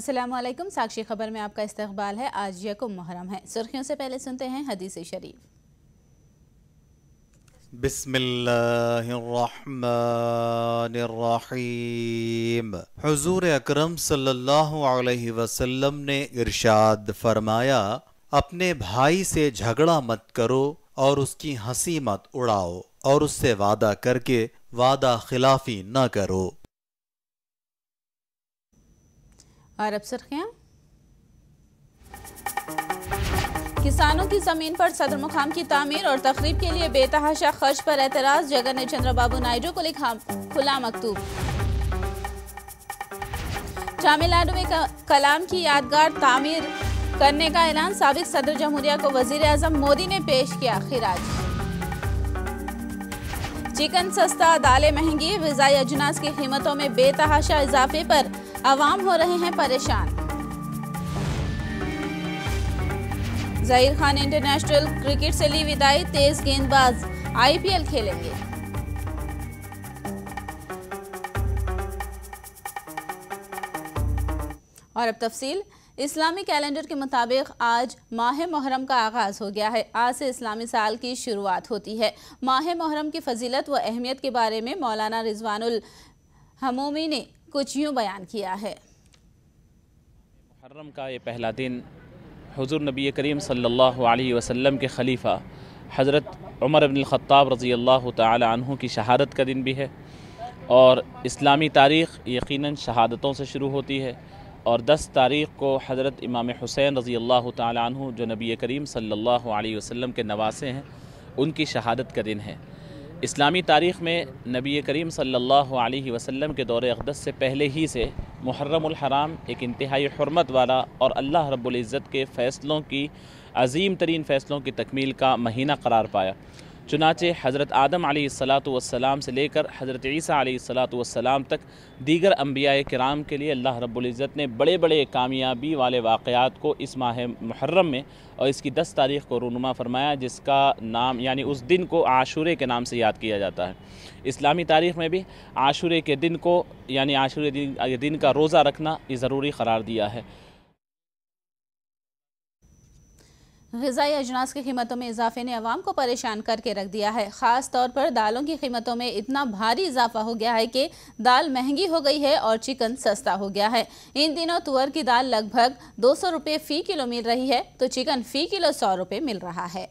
अस्सलामुअलैकुम। साक्षी खबर में आपका इस्तकबाल है। आज यकुम मुहर्रम है। सुर्खियों से पहले सुनते हैं हदीस शरीफ। बिस्मिल्लाहिर्रहमानिर्रहीम। हुजूर अकरम सल्लल्लाहु अलैहि वसल्लम ने इरशाद फरमाया, अपने भाई से झगड़ा मत करो और उसकी हंसी मत उड़ाओ और उससे वादा करके वादा खिलाफी न करो। और अब सुर्खियां। किसानों की जमीन पर सदर मुकाम की तामीर और तकरीब के लिए बेतहाशा खर्च पर एतराज। जगन ने चंद्रबाबू नायडू को लिखा खुला मकतूब। तमिलनाडु में कलाम की यादगार तामीर करने का ऐलान। साबिक सदर जमहूरिया को वजीर आजम मोदी ने पेश किया खिराज। चिकन सस्ता, दालें महंगी, ग़िज़ाई अजनास की कीमतों में बेतहाशा इजाफे पर अवाम हो रहे हैं परेशान। ज़हीर खान इंटरनेशनल क्रिकेट से ली विदाई। तेज गेंदबाज IPL खेलेंगे। और अब तफसील। इस्लामी कैलेंडर के मुताबिक आज माह मुहर्रम का आगाज़ हो गया है। आज से इस्लामी साल की शुरुआत होती है। माह मुहर्रम की फजीलत व अहमियत के बारे में मौलाना रिजवानुल हमूमी ने कुछ यूँ बयान किया है। मुहर्रम का ये पहला दिन हुज़ूर नबी करीम सल्लल्लाहु अलैहि वसल्लम के खलीफा हज़रत उमर इब्न ख़त्ताब रज़ी अल्लाह तआला अन्हु की शहादत का दिन भी है। और इस्लामी तारीख़ यकीनन शहादतों से शुरू होती है और 10 तारीख़ को हज़रत इमाम हुसैन रज़ी अल्लाह तआला अन्हु जो नबी करीम सल्लल्लाहु अलैहि वसल्लम के नवासे हैं उनकी शहादत का दिन है। इस्लामी तारीख़ में नबी करीम सल्लल्लाहु अलैहि वसल्लम के दौर अक़दस से पहले ही से मुहर्रमुल हराम एक इंतहाई हुर्मत वाला और अल्लाह रब्बुल इज़्ज़त के फ़ैसलों की अज़ीम तरीन फ़ैसलों की तकमील का महीना करार पाया। चुनाचे हज़रत आदम अलैहिस्सलातु वस्सलाम से लेकर हज़रत ईसा अलैहिस्सलातु वस्सलाम तक दीगर अंबियाए किराम के लिए अल्लाह रब्बुल इज़्ज़त ने बड़े बड़े कामयाबी वाले वाक़यात को इस माह मुहर्रम में और इसकी 10 तारीख़ को रूनुमा फरमाया, जिसका नाम यानी उस दिन को आशूरे के नाम से याद किया जाता है। इस्लामी तारीख़ में भी आशूरे के दिन को यानी आशूरे दिन का रोज़ा रखना ये ज़रूरी करार दिया है। ग़िज़ाई अजनास की कीमतों में इजाफे ने अवाम को परेशान करके रख दिया है। ख़ास तौर पर दालों की कीमतों में इतना भारी इजाफा हो गया है कि दाल महंगी हो गई है और चिकन सस्ता हो गया है। इन दिनों तुअर की दाल लगभग 200 रुपये फ़ी किलो मिल रही है तो चिकन फ़ी किलो 100 रुपये मिल रहा है।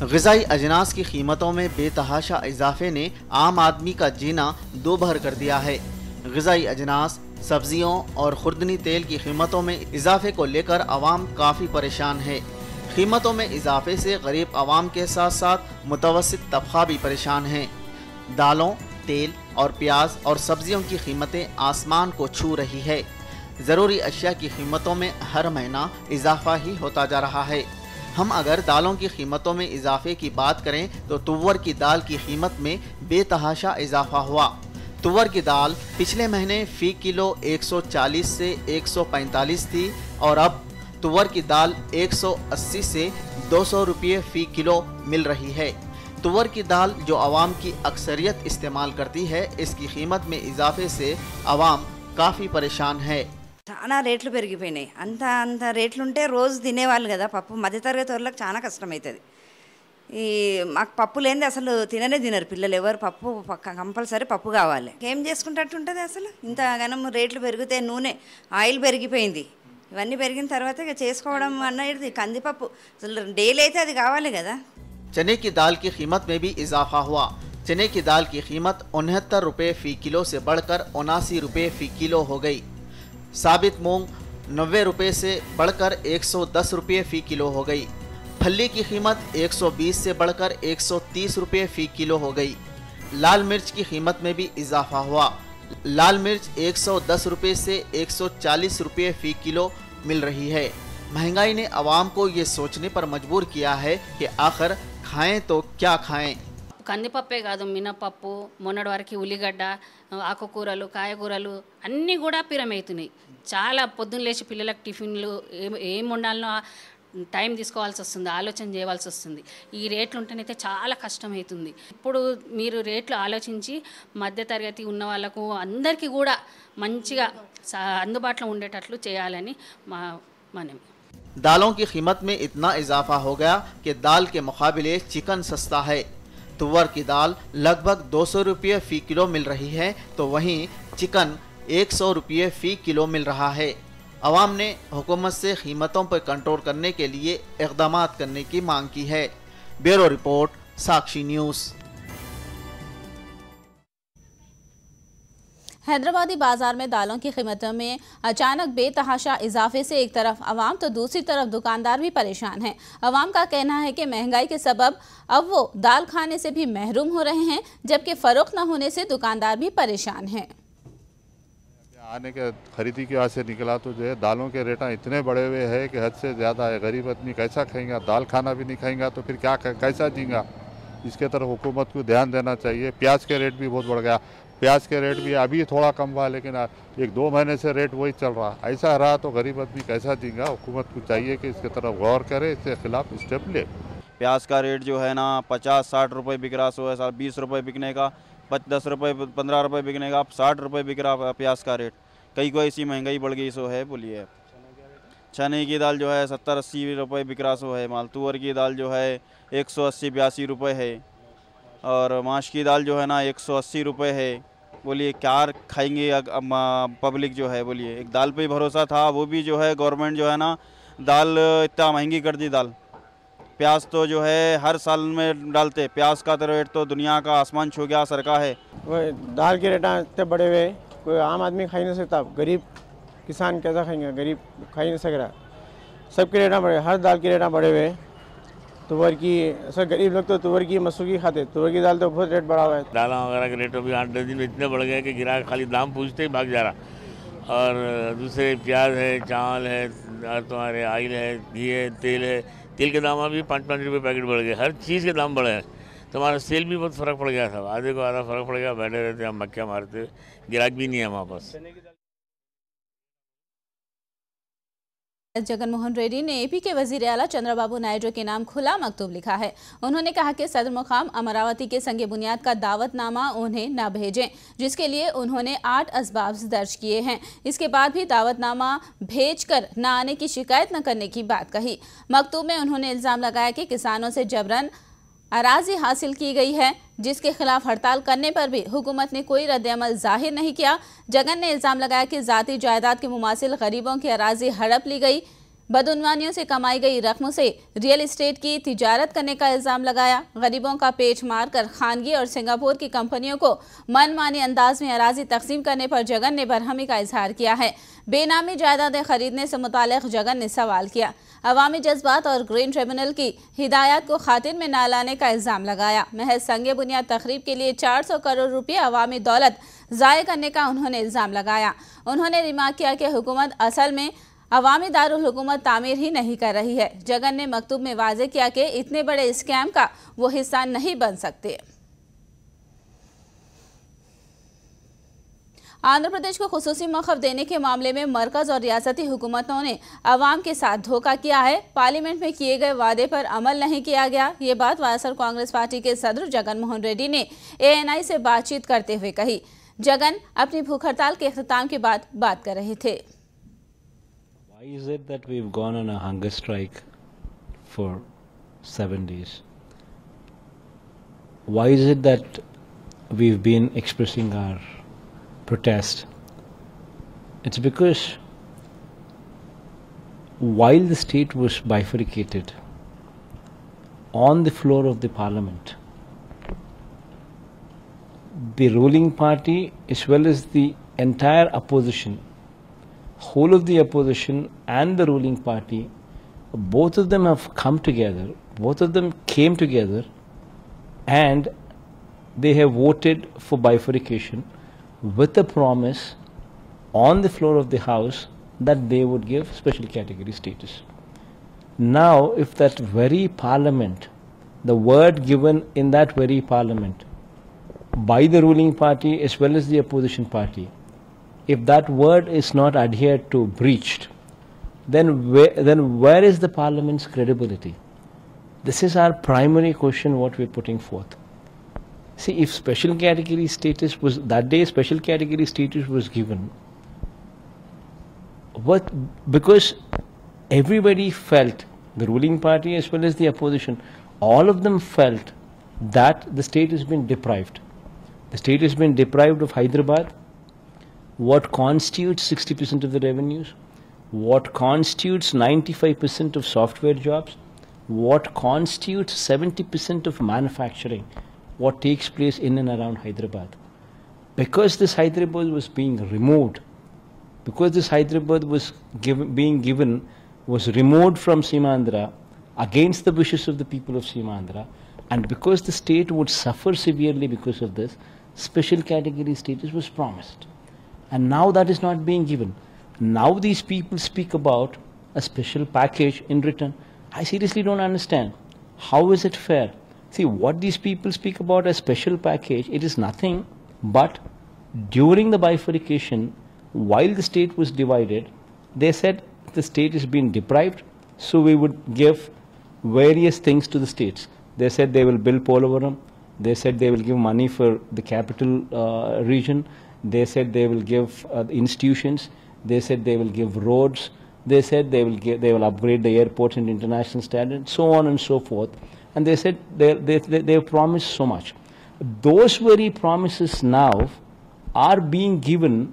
ग़िज़ाई अजनास की कीमतों में बेतहाशा इजाफे ने आम आदमी का जीना दो भर कर दिया है। ग़िज़ाई अजनास, सब्जियों और खुर्दनी तेल की कीमतों में इजाफे को लेकर आवाम काफ़ी परेशान है। कीमतों में इजाफे से गरीब आवाम के साथ साथ मुतवस्सित तबका भी परेशान है। दालों, तेल और प्याज और सब्जियों की कीमतें आसमान को छू रही है। ज़रूरी अशिया की कीमतों में हर महीना इजाफा ही होता जा रहा है। हम अगर दालों की कीमतों में इजाफे की बात करें तो तुअर की दाल की कीमत में बेतहाशा इजाफा हुआ। तुअर की दाल पिछले महीने फ़ी किलो 140 से 145 थी और अब तुअर की दाल 180 से 200 रुपये फ़ी किलो मिल रही है। तुअर की दाल जो आवाम की अक्सरियत इस्तेमाल करती है, इसकी कीमत में इजाफे से आवाम काफ़ी परेशान है। చాలా రేట్లు పెరిగిపోయినాయి. అంత రేట్లుంటే రోజు తినేవాళ్ళు కదా పప్పు. మధ్యతరగతి వాళ్ళకి చాలా కష్టమవుతుంది. ఈ మాకు పప్పు లేనిది అసలు తినరు పిల్లలు. ఎవరు పప్పు కంపల్సరీ పప్పు కావాలి. ఏం చేసుకుంటట్టు ఉంటుంది అసలు? ఇంతగానం రేట్లు పెరిగితే నూనె ఆయిల్ పెరిగిపోయింది. ఇవన్నీ పెరిగిన తర్వాత ఇక చేసుకోవడం అన్నది కందిపప్పు అసలు డైలీ అయితే అది కావాలి కదా। चने की दाल की कीमत में भी इजाफा हुआ। चने की दाल की कीमत 69 रुपये फ़ी किलो से बढ़कर 79 रुपये फ़ी किलो हो गई। साबित मूंग 90 रुपये से बढ़कर 110 रुपये फ़ी किलो हो गई। फल्ली की कीमत 120 से बढ़कर 130 रुपये फ़ी किलो हो गई। लाल मिर्च की कीमत में भी इजाफा हुआ। लाल मिर्च 110 रुपये से 140 रुपये फ़ी किलो मिल रही है। महंगाई ने आवाम को ये सोचने पर मजबूर किया है कि आखिर खाएं तो क्या खाएं। కందిపప్పే కాదు, మినపప్పు, మొన్నటి వరకు ఉల్లిగడ్డ, ఆకుకూరలు, కాయగూరలు అన్నీ కూడా పిరమవుతున్నాయి. చాలా పొద్దున్న లేచి పిల్లలకు టిఫిన్లు ఏం వండాలనో టైం తీసుకోవాల్సి వస్తుంది, ఆలోచన చేయవలసి వస్తుంది. ఈ రేట్లు ఉంటేనైతే చాలా కష్టమవుతుంది. ఇప్పుడు మీరు రేట్లు ఆలోచించి మధ్యతరగతి ఉన్న వాళ్ళకు అందరికీ కూడా మంచిగా అందుబాటులో ఉండేటట్లు చేయాలని మా మనవి. दालों की कीमत में इतना इजाफा हो गया कि दाल के मुकाबले चिकन सस्ता है। तुअर की दाल लगभग 200 रुपये फ़ी किलो मिल रही है, तो वहीं चिकन 100 रुपये फ़ी किलो मिल रहा है। अवाम ने हुकूमत से कीमतों पर कंट्रोल करने के लिए इक़दाम करने की मांग की है। ब्यूरो रिपोर्ट, साक्षी न्यूज़। हैदराबादी बाजार में दालों की कीमतों में अचानक बेतहाशा इजाफे से एक तरफ अवाम तो दूसरी तरफ दुकानदार भी परेशान हैं। अवाम का कहना है कि महंगाई के सबब अब वो दाल खाने से भी महरूम हो रहे हैं, जबकि फ़रोख्त न होने से दुकानदार भी परेशान हैं। आने के खरीदी की वजह से निकला तो जो है दालों के रेट इतने बढ़े हुए हैं कि हद से ज़्यादा है। गरीब आदमी कैसा खाएंगा? दाल खाना भी नहीं खाएंगा तो फिर क्या कैसा जीएगा? इसके तरफ हुकूमत को ध्यान देना चाहिए। प्याज के रेट भी बहुत बढ़ गया। प्याज के रेट भी अभी थोड़ा कम हुआ, लेकिन 1-2 महीने से रेट वही चल रहा। ऐसा रहा तो गरीब आदमी कैसा जीएगा? हुकूमत को चाहिए कि इसके तरफ गौर करे, इसके खिलाफ स्टेप ले। प्याज का रेट जो है ना 50-60 रुपये बिक रहा, 20 रुपये बिकने का, 10 रुपये 15 रुपये बिकने का, 60 रुपये बिक रहा प्याज का रेट। कई को ऐसी महंगाई बढ़ गई सो है। बोलिए चने की दाल जो है 70-80 रुपये बिक रहा सो है माल। तुअर की दाल जो है 180-82 रुपये है, और माश की दाल जो है ना 180 रुपये है। बोलिए क्या खाएंगे पब्लिक जो है? बोलिए एक दाल पे ही भरोसा था, वो भी जो है गवर्नमेंट जो है ना दाल इतना महंगी कर दी दाल। प्याज तो जो है हर साल में डालते, प्याज का तो रेट तो दुनिया का आसमान छू गया सरका है। वो दाल के रेट इतने बढ़े हुए, कोई आम आदमी खा नहीं सकता। गरीब किसान कैसा खाएंगे? गरीब खा ही नहीं सक रहा। सबके रेट बढ़े, हर दाल के रेट बढ़े हुए। तुअर की सर गरीब लोग तो तुअर की मसूर की खाते, तुअर की दाल तो बहुत रेट बढ़ा हुआ है। दालों वगैरह के रेट अभी 8-10 दिन में इतने बढ़ गए कि गिराक खाली दाम पूछते ही भाग जा रहा। और दूसरे प्याज है, चावल है, और तुम्हारे ऑयल है, घी है, तेल है। तेल के दाम अभी 5-5 रुपये पैकेट बढ़ गए। हर चीज़ के दाम बढ़े हैं। तो हमारा सेल भी बहुत फ़र्क पड़ गया था। आधे को आधा फ़र्क पड़ गया। बैठे रहते हम मक्खियाँ मारते, गिराक भी नहीं है हमारे पास। जगन मोहन रेड्डी ने एपी के वजीर आला चंद्रबाबू नायडू के नाम खुला मकतूब लिखा है। उन्होंने कहा कि सदर मुकाम अमरावती के संगे बुनियाद का दावतनामा उन्हें न भेजें, जिसके लिए उन्होंने 8 असबाब दर्ज किए हैं। इसके बाद भी दावतनामा भेजकर न आने की शिकायत न करने की बात कही। मकतूब में उन्होंने इल्ज़ाम लगाया कि किसानों से जबरन अराजी हासिल की गई है, जिसके खिलाफ हड़ताल करने पर भी हुकूमत ने कोई रद्द-ए-अमल जाहिर नहीं किया। जगन ने इल्ज़ाम लगाया कि ज़ाती जायदाद के मुमासिल गरीबों की अराजी हड़प ली गई। बदउनवानियों से कमाई गई रकमों से रियल एस्टेट की तिजारत करने का इल्ज़ाम लगाया। गरीबों का पेच मार कर खानगी और सिंगापुर की कंपनियों को मनमानी अंदाज में अराजी तकसीम करने पर जगन ने बरहमी का इजहार किया है। बेनामी जायदादें खरीदने से मुताल्लिक़ जगन ने सवाल किया। अवामी जज्बात और ग्रीन ट्रिब्यूनल की हिदायत को खातिर में न लाने का इल्ज़ाम लगाया। महज संगे बुनियाद तकरीब के लिए 400 करोड़ रुपये अवामी दौलत ज़ाय करने का उन्होंने इल्ज़ाम लगाया। उन्होंने रिमार्क किया कि हुकूमत असल में अवामी दारुल हुकूमत तामीर ही नहीं कर रही है। जगन ने मकतूब में वाज़े किया कि इतने बड़े स्कैम का वो हिस्सा नहीं बन सकते। आंध्र प्रदेश को खुसूसी मौक़िफ़ देने के मामले में मरकज़ और रियासती हुकूमतों ने अवाम के साथ धोखा किया है। पार्लियामेंट में किए गए वादे पर अमल नहीं किया गया। ये बात वायएसआर कांग्रेस पार्टी के सदर जगन मोहन रेड्डी ने ANI से बातचीत करते हुए कही। जगन अपनी भूख हड़ताल के इख्तिताम के बाद बात कर रहे थे। Why is it that we've gone on a hunger strike for 7 days? Why is it that we've been expressing our protest? It's because while the state was bifurcated on the floor of the parliament, the ruling party as well as the entire opposition, whole of the opposition and the ruling party, both of them have come together, both of them came together and they have voted for bifurcation with a promise on the floor of the House that they would give special category status. Now, if that very parliament, the word given in that very parliament by the ruling party as well as the opposition party, if that word is not adhered to, breached, then where is the Parliament's credibility? This is our primary question what we're putting forth. See, if special category status was, that day special category status was given, because everybody felt, the ruling party as well as the opposition, all of them felt that the state has been deprived. The state has been deprived of Hyderabad, what constitutes 60% of the revenues, what constitutes 95% of software jobs, what constitutes 70% of manufacturing, what takes place in and around Hyderabad. Because this Hyderabad was being removed, because this Hyderabad was being given, was removed from Simandra against the wishes of the people of Simandra, and because the state would suffer severely because of this, special category status was promised. And now that is not being given. Now these people speak about a special package in return. I seriously don't understand. How is it fair? See, what these people speak about as special package, it is nothing but during the bifurcation, while the state was divided, they said the state is being deprived, so we would give various things to the states. They said they will build Polavaram. They said they will give money for the capital region. They said they will give institutions. They said they will give roads. They said they will upgrade the airports in international standards, so on and so forth. And they said they have promised so much. Those very promises now are being given,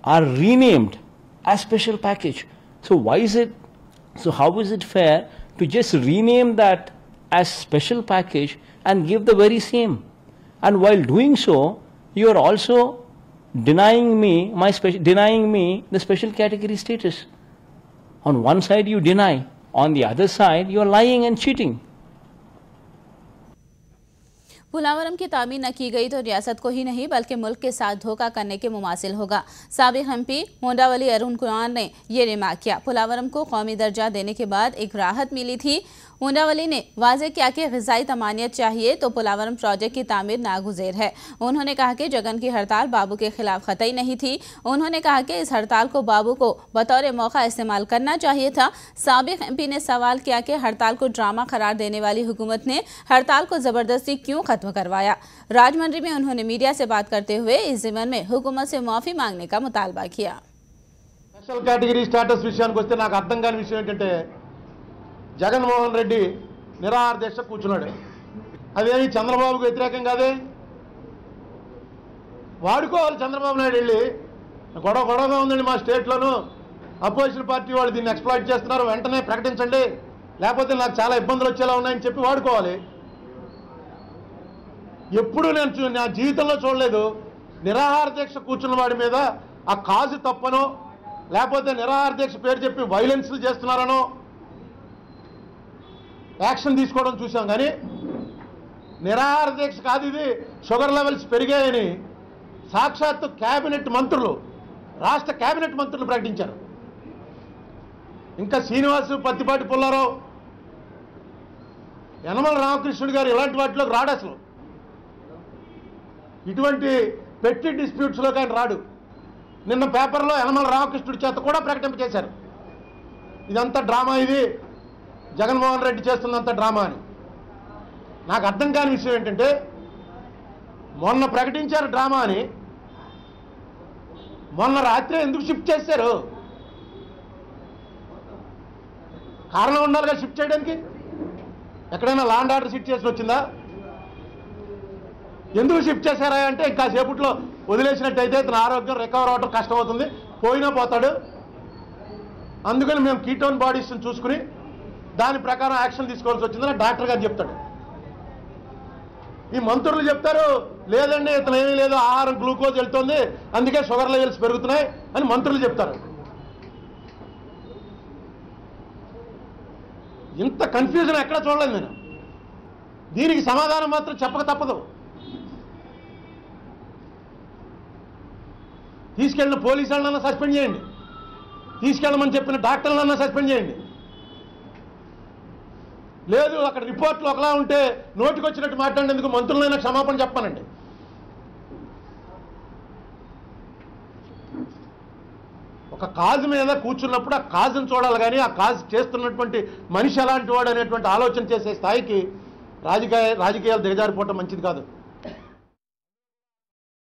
are renamed as special package. So why is it? So how is it fair to just rename that as special package and give the very same? And while doing so, you are also denying me the special category status. On one side you deny, on the other side you are lying and cheating. पुलावरम की तामीर न की गई तो रियासत को ही नहीं बल्कि मुल्क के साथ धोखा करने के मुमासिल होगा। साबिक एमपी मोंडावली अरुण कुमार ने ये रिमार्क किया। पुलावरम को कौमी दर्जा देने के बाद एक राहत मिली थी। मुंडावली ने वाज़ेह किया कि ग़िज़ाई तमानियत चाहिए तो पुलावरम प्रोजेक्ट की तामीर नागुज़ेर है। उन्होंने कहा कि जगन की हड़ताल बाबू के खिलाफ ख़तई नहीं थी। उन्होंने कहा कि इस हड़ताल को बाबू को बतौर मौका इस्तेमाल करना चाहिए था। साबिक एमपी ने सवाल किया कि हड़ताल को ड्रामा करार देने वाली हुकूमत ने हड़ताल को ज़बरदस्ती क्यों ख़त्म करवाया। राजमंड्री में उन्होंने मीडिया से बात करते हुए इस ज़िमन में हुकूमत से माफ़ी मांगने का मुतालबा किया। स्पेशल कैटेगरी स्टेटस విషయానికి వస్తే నాకు అర్థం కాని విషయం ఏంటంటే జగన్మోహన్ రెడ్డి నిరాహార దీక్ష కూర్చున్నాడు. అదేమి చంద్రబాబుకు వ్యతిరేకం కాదే. వాడుకోవాలి చంద్రబాబు నాయుడు వెళ్ళి గొడవగా ఉందండి మా స్టేట్లోనూ అపోజిషన్ పార్టీ వాళ్ళు దీన్ని ఎక్స్‌ప్లాయిట్ చేస్తున్నారు, వెంటనే ప్రకటించండి లేకపోతే నాకు చాలా ఇబ్బందులు వచ్చేలా ఉన్నాయని చెప్పి వాడుకోవాలి. ఎప్పుడు నేను నా జీవితంలో చూడలేదు నిరాహార దీక్ష కూర్చున్న వాడి మీద ఆ కాజు తప్పనో లేకపోతే నిరాహార దీక్ష పేరు చెప్పి వైలెన్స్లు చేస్తున్నారనో యాక్షన్ తీసుకోవడం చూసాం. కానీ నిరాహార దీక్ష కాదు ఇది, షుగర్ లెవెల్స్ పెరిగాయని సాక్షాత్తు కేబినెట్ మంత్రులు, రాష్ట్ర కేబినెట్ మంత్రులు ప్రకటించారు. ఇంకా శ్రీనివాసు, పత్తిపాటి పుల్లారావు, యనమల రామకృష్ణుడు గారు ఇలాంటి వాటిలోకి రాడు. అసలు ఇటువంటి పెట్టి డిస్ప్యూట్స్లో కానీ రాడు. నిన్న పేపర్లో యనమల రామకృష్ణుడి చేత కూడా ప్రకటింపజేశారు ఇదంతా డ్రామా, ఇది జగన్మోహన్ రెడ్డి చేస్తున్నంత డ్రామా అని. నాకు అర్థం కాని విషయం ఏంటంటే మొన్న ప్రకటించారు డ్రామా అని, మొన్న రాత్రి ఎందుకు షిఫ్ట్ చేశారు? కారణం ఉండాలిగా షిఫ్ట్ చేయడానికి. ఎక్కడైనా లాండ్ ఆర్డర్ సిచ్యుయేషన్ వచ్చిందా? ఎందుకు షిఫ్ట్ చేశారా అంటే ఇంకా సేపట్లో వదిలేసినట్టయితే తన ఆరోగ్యం రికవర్ అవ్వడం కష్టమవుతుంది, పోయినా పోతాడు. అందుకని మేము కీటోన్ బాడీస్ని చూసుకుని దాని ప్రకారం యాక్షన్ తీసుకోవాల్సి వచ్చిందని డాక్టర్ గారు చెప్తాడు. ఈ మంత్రులు చెప్తారు లేదండి ఇతను ఏమీ లేదు, ఆహారం గ్లూకోజ్ వెళ్తుంది అందుకే షుగర్ లెవెల్స్ పెరుగుతున్నాయి అని మంత్రులు చెప్తారు. ఇంత కన్ఫ్యూజన్ ఎక్కడ చూడలేదు నేను. దీనికి సమాధానం మాత్రం చెప్పక తప్పదు. తీసుకెళ్ళిన పోలీసు వాళ్ళన్నా సస్పెండ్ చేయండి, తీసుకెళ్ళమని చెప్పిన డాక్టర్లన్నా సస్పెండ్ చేయండి. లేదు అక్కడ రిపోర్ట్లు ఒకలా ఉంటే నోటికి వచ్చినట్టు మాట్లాడేందుకు మంత్రులైనా క్షమాపణ చెప్పానండి. ఒక కాజు మీద కూర్చున్నప్పుడు ఆ కాజును చూడాలి, కానీ ఆ కాజు చేస్తున్నటువంటి మనిషి ఎలాంటి వాడు అనేటువంటి ఆలోచన చేసే స్థాయికి రాజకీయాలు దిగజారిపోవటం మంచిది కాదు.